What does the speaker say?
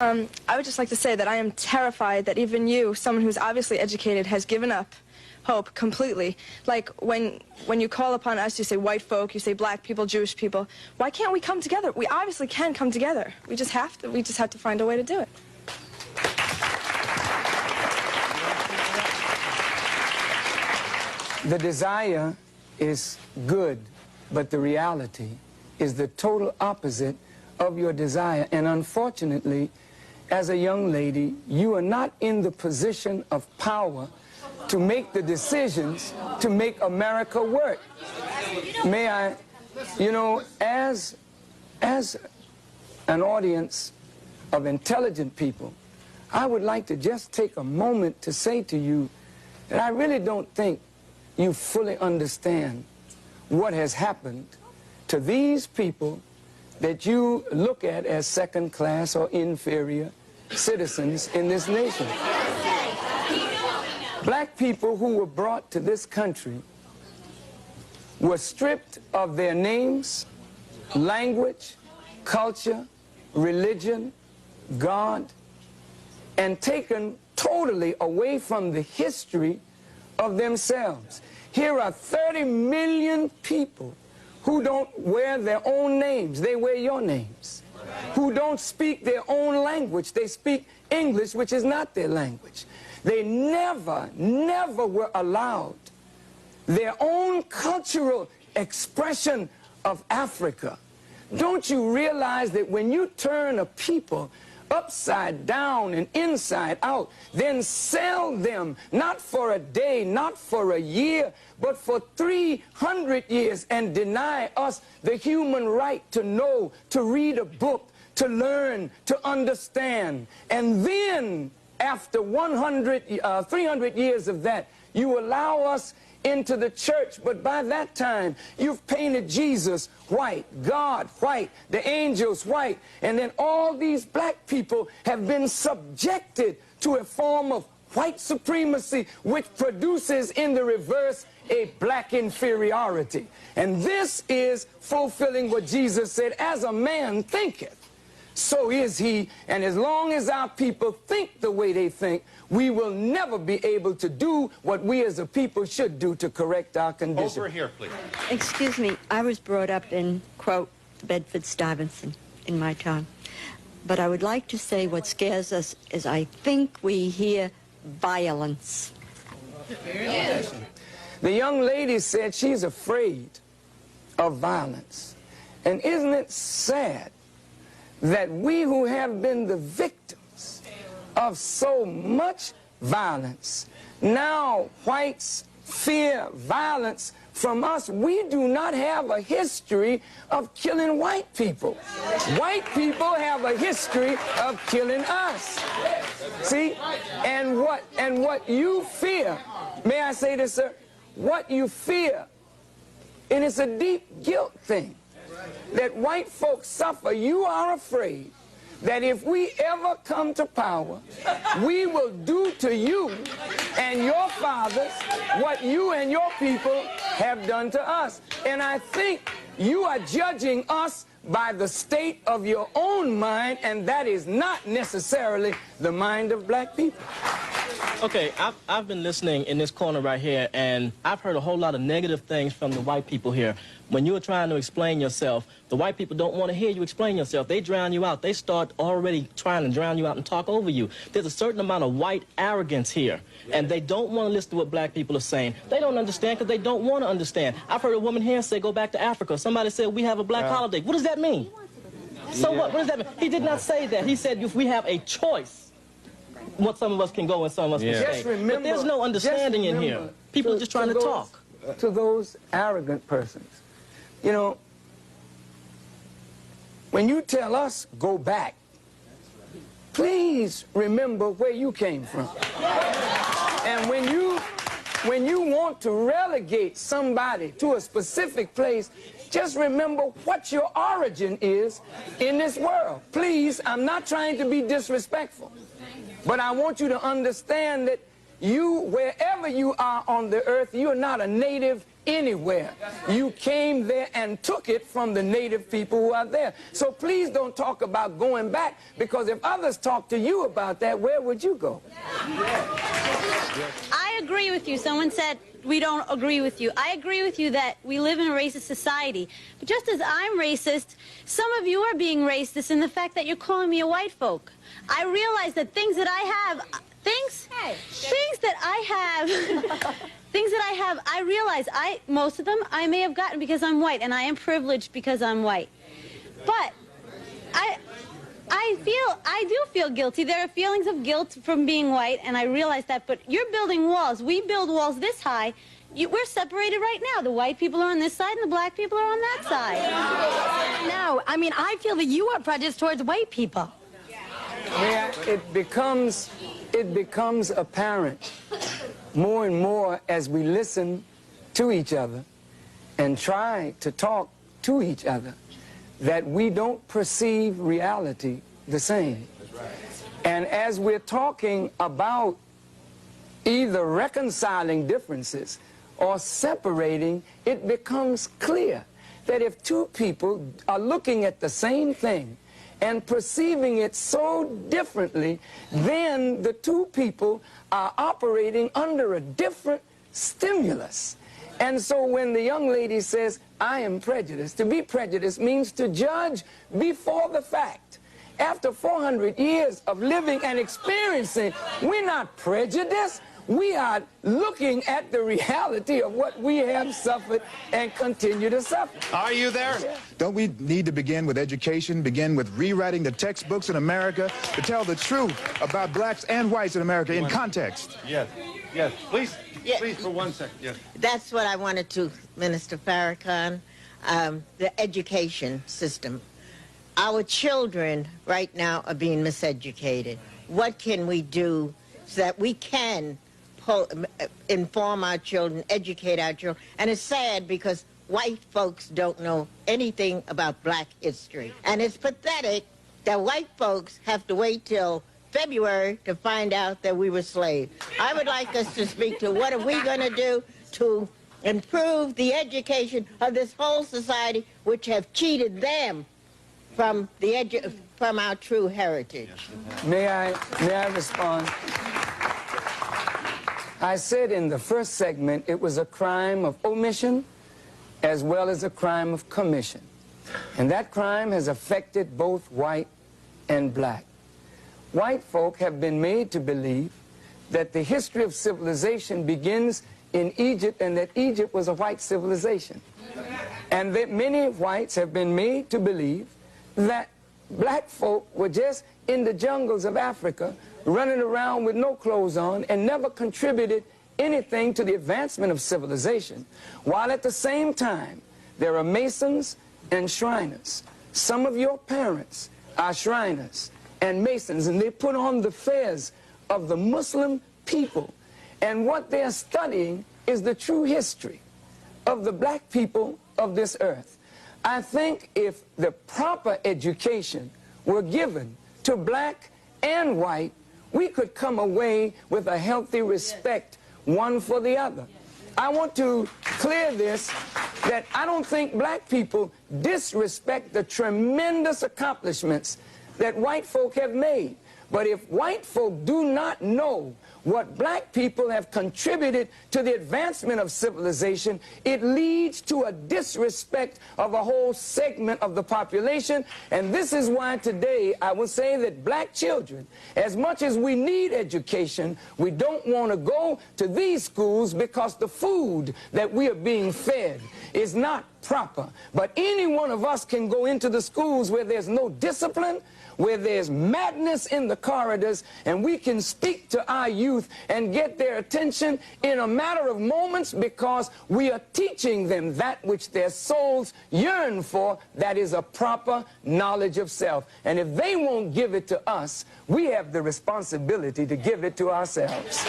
I would just like to say that I am terrified that even you, someone who's obviously educated, has given up hope completely. Like when you call upon us, you say white folk, you say black people, Jewish people. Why can't we come together? We obviously can come together. We just have to find a way to do it. The desire is good, but the reality is the total opposite of your desire. And unfortunately, as a young lady, you are not in the position of power to make the decisions to make America work. May I, you know, as an audience of intelligent people, I would like to just take a moment to say to you that I really don't think you fully understand what has happened to these people that you look at as second class or inferior citizens in this nation. Black people who were brought to this country were stripped of their names, language, culture, religion, God, and taken totally away from the history of themselves. Here are 30 million people who don't wear their own names, they wear your names. Who don't speak their own language, they speak English, which is not their language. They never were allowed their own cultural expression of Africa. Don't you realize that when you turn a people upside down and inside out, then sell them not for a day, not for a year, but for 300 years, and deny us the human right to know, to read a book, to learn, to understand. And then after 300 years of that, you allow us into the church, but by that time you've painted Jesus white, God white, the angels white, and then all these black people have been subjected to a form of white supremacy, which produces in the reverse a black inferiority. And this is fulfilling what Jesus said, as a man thinketh, so is he. And as long as our people think the way they think, we will never be able to do what we as a people should do to correct our condition. Over here, please. Excuse me, I was brought up in, quote, Bedford-Stuyvesant in my time. But I would like to say what scares us is I think we hear violence. Yes. The young lady said she's afraid of violence. And isn't it sad that we who have been the victims of so much violence, now whites fear violence from us? We do not have a history of killing white people. White people have a history of killing us. See? And what you fear, may I say this, sir? What you fear, and it's a deep guilt thing, that white folks suffer. You are afraid that if we ever come to power, we will do to you and your fathers what you and your people have done to us. And I think you are judging us by the state of your own mind, and that is not necessarily the mind of black people. Okay, I've been listening in this corner right here, and I've heard a whole lot of negative things from the white people here. When you were trying to explain yourself, the white people don't want to hear you explain yourself. They drown you out. They start already trying to drown you out and talk over you. There's a certain amount of white arrogance here, and they don't want to listen to what black people are saying. They don't understand because they don't want to understand. I've heard a woman here say, go back to Africa. Somebody said, we have a black holiday. What does that mean? So what does that mean? He did not say that. He said, if we have a choice, what some of us can go and some of us can stay. Remember, but there's no understanding in here. People are just trying to talk. To those arrogant persons, you know, when you tell us go back, please remember where you came from. And when you want to relegate somebody to a specific place, just remember what your origin is in this world. Please, I'm not trying to be disrespectful, but I want you to understand that you, wherever you are on the earth, you're not a native anywhere. You came there and took it from the native people who are there. So please don't talk about going back, because if others talk to you about that, where would you go? I agree with you. Someone said we don't agree with you. I agree with you that we live in a racist society. But just as I'm racist, some of you are being racist in the fact that you're calling me a white folk. I realize that things that I have, things that I have, I realize most of them I may have gotten because I'm white, and I am privileged because I'm white. But I do feel guilty. There are feelings of guilt from being white, and I realize that. But you're building walls. We build walls this high. We're separated right now. The white people are on this side, and the black people are on that side. No, I mean, I feel that you are prejudiced towards white people. Yeah, it becomes apparent more and more as we listen to each other and try to talk to each other that we don't perceive reality the same. And as we're talking about either reconciling differences or separating, it becomes clear that if two people are looking at the same thing and perceiving it so differently, then the two people are operating under a different stimulus. And so when the young lady says, I am prejudiced, to be prejudiced means to judge before the fact. After 400 years of living and experiencing, we're not prejudiced. We are looking at the reality of what we have suffered and continue to suffer. Are you there? Yeah. Don't we need to begin with education, begin with rewriting the textbooks in America to tell the truth about blacks and whites in America in context? Yes, yes. Please, Yeah. please, for 1 second. Yes. That's what I wanted to, Minister Farrakhan, the education system. Our children right now are being miseducated. What can we do so that we can inform our children, educate our children? And it's sad because white folks don't know anything about black history. And it's pathetic that white folks have to wait till February to find out that we were slaves. I would like us to speak to what are we going to do to improve the education of this whole society, which have cheated them from our true heritage. May I respond? I said in the first segment it was a crime of omission as well as a crime of commission. And that crime has affected both white and black. White folk have been made to believe that the history of civilization begins in Egypt and that Egypt was a white civilization. And that many whites have been made to believe that black folk were just in the jungles of Africa running around with no clothes on and never contributed anything to the advancement of civilization, while at the same time there are Masons and Shriners. Some of your parents are Shriners and Masons, and they put on the fez of the Muslim people, and what they're studying is the true history of the black people of this earth. I think if the proper education were given to black and white, we could come away with a healthy respect one for the other. I want to clear this, that I don't think black people disrespect the tremendous accomplishments that white folk have made. But if white folk do not know what black people have contributed to the advancement of civilization, it leads to a disrespect of a whole segment of the population. And this is why today I will say that black children, as much as we need education, we don't want to go to these schools because the food that we are being fed is not proper. But any one of us can go into the schools where there's no discipline, where there's madness in the corridors, and we can speak to our youth and get their attention in a matter of moments, because we are teaching them that which their souls yearn for, that is a proper knowledge of self. And if they won't give it to us, we have the responsibility to give it to ourselves.